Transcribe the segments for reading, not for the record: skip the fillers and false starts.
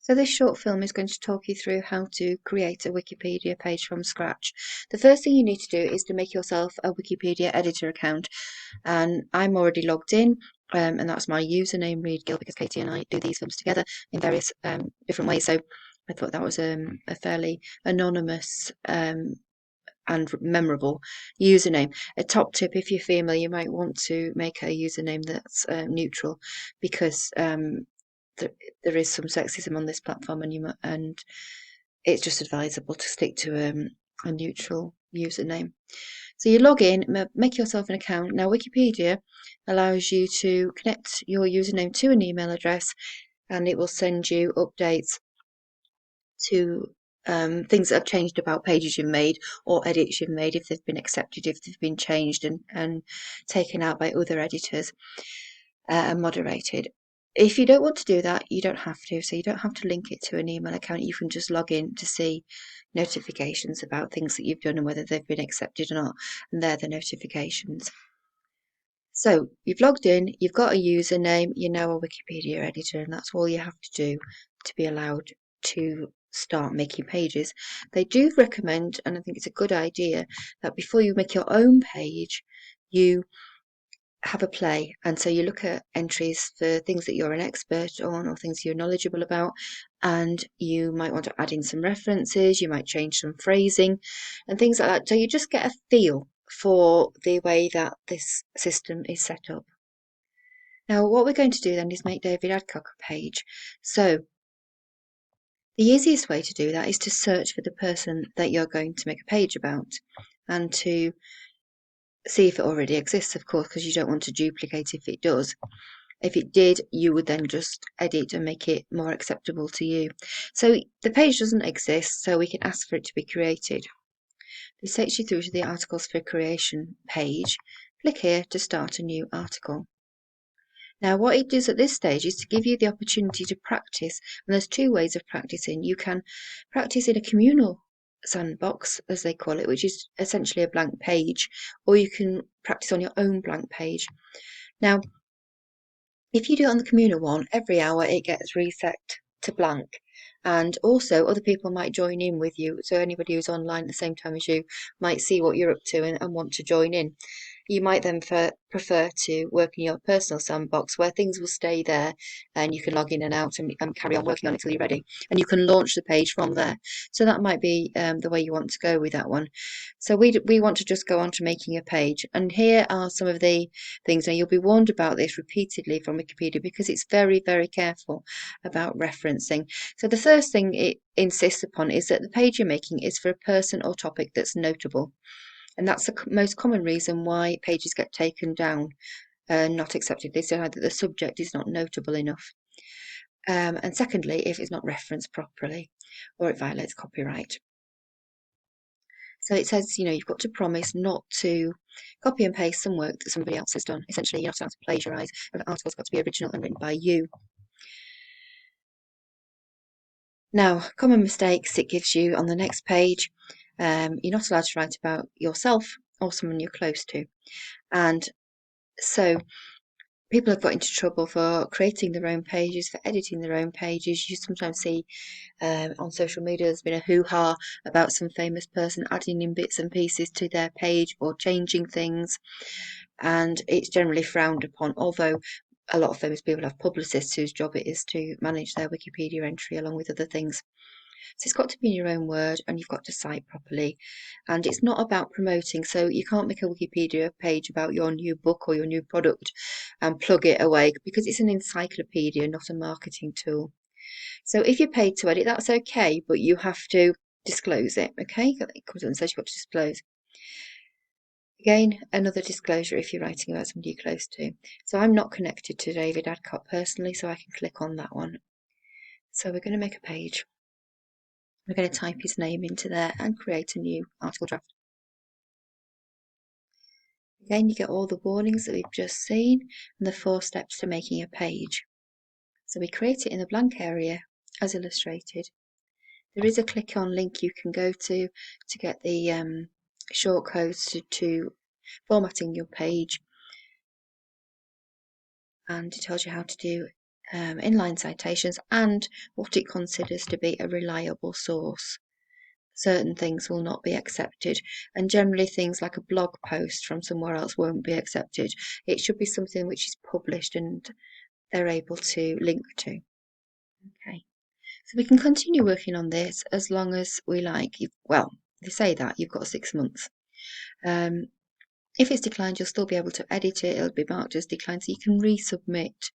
So this short film is going to talk you through how to create a Wikipedia page from scratch. The first thing you need to do is to make yourself a Wikipedia editor account, and I'm already logged in, and that's my username, Reed Gill, because Katie and I do these films together in various different ways. So I thought that was a fairly anonymous and memorable username. A top tip: if you're female, you might want to make a username that's neutral, because there is some sexism on this platform, and it's just advisable to stick to a neutral username. So you log in, make yourself an account. Now Wikipedia allows you to connect your username to an email address, and it will send you updates to things that have changed about pages you've made, or edits you've made, if they've been accepted, if they've been changed and taken out by other editors and moderated. If you don't want to do that, you don't have to. So you don't have to link it to an email account. You can just log in to see notifications about things that you've done and whether they've been accepted or not. And they're the notifications. So you've logged in, you've got a username, you're now a Wikipedia editor, and that's all you have to do to be allowed to start making pages. They do recommend, and I think it's a good idea, that before you make your own page, you have a play, and so you look at entries for things that you're an expert on or things you're knowledgeable about, and you might want to add in some references, you might change some phrasing and things like that, so you just get a feel for the way that this system is set up. Now what we're going to do then is make David Adcock a page. So the easiest way to do that is to search for the person that you're going to make a page about, and to see if it already exists, of course, because you don't want to duplicate if it does. If it did, you would then just edit and make it more acceptable to you. So the page doesn't exist, so we can ask for it to be created. This takes you through to the articles for creation page. Click here to start a new article. Now what it does at this stage is to give you the opportunity to practice, and there's two ways of practicing. You can practice in a communal sandbox, as they call it, which is essentially a blank page, or you can practice on your own blank page. Now if you do it on the communal one, every hour it gets reset to blank, and also other people might join in with you, so anybody who's online at the same time as you might see what you're up to and want to join in. You might then prefer to work in your personal sandbox, where things will stay there and you can log in and out and carry on working on it till you're ready, and you can launch the page from there. So that might be the way you want to go with that one. So we want to just go on to making a page, and here are some of the things. Now you'll be warned about this repeatedly from Wikipedia, because it's very, very careful about referencing. So the first thing it insists upon is that the page you're making is for a person or topic that's notable. And that's the most common reason why pages get taken down, not accepted. They say that the subject is not notable enough. And secondly, if it's not referenced properly, or it violates copyright. So it says, you've got to promise not to copy and paste some work that somebody else has done. Essentially, you have to plagiarise, and the article's got to be original and written by you. Now, common mistakes it gives you on the next page. You're not allowed to write about yourself or someone you're close to. And so people have got into trouble for creating their own pages, for editing their own pages. You sometimes see on social media there's been a hoo-ha about some famous person adding in bits and pieces to their page or changing things, and it's generally frowned upon, although a lot of famous people have publicists whose job it is to manage their Wikipedia entry along with other things. So it's got to be in your own word, and you've got to cite properly. And it's not about promoting, so you can't make a Wikipedia page about your new book or your new product and plug it away, because it's an encyclopedia, not a marketing tool. So if you're paid to edit, that's okay, but you have to disclose it, okay? It comes up and says you've got to disclose. Again, another disclosure if you're writing about somebody you're close to. So I'm not connected to David Adcock personally, so I can click on that one. So we're going to make a page. We're going to type his name into there and create a new article draft. Again, you get all the warnings that we've just seen and the 4 steps to making a page. So we create it in the blank area as illustrated. There is a click on link you can go to get the shortcodes to formatting your page, and it tells you how to do inline citations, and what it considers to be a reliable source. Certain things will not be accepted, and generally things like a blog post from somewhere else won't be accepted. It should be something which is published and they're able to link to. Okay, so we can continue working on this as long as we like. Well, they say that you've got 6 months. If it's declined, you'll still be able to edit it. It'll be marked as declined, so you can resubmit.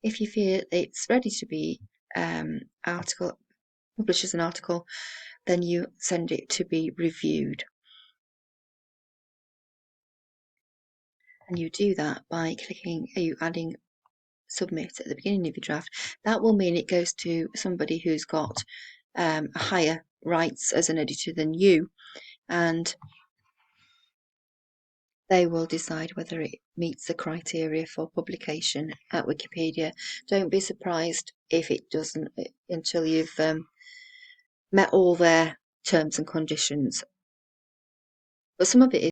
If you feel it's ready to be published as an article, then you send it to be reviewed. And you do that by adding submit at the beginning of your draft. That will mean it goes to somebody who's got higher rights as an editor than you, and they will decide whether it meets the criteria for publication at Wikipedia. Don't be surprised if it doesn't until you've met all their terms and conditions. But some of it is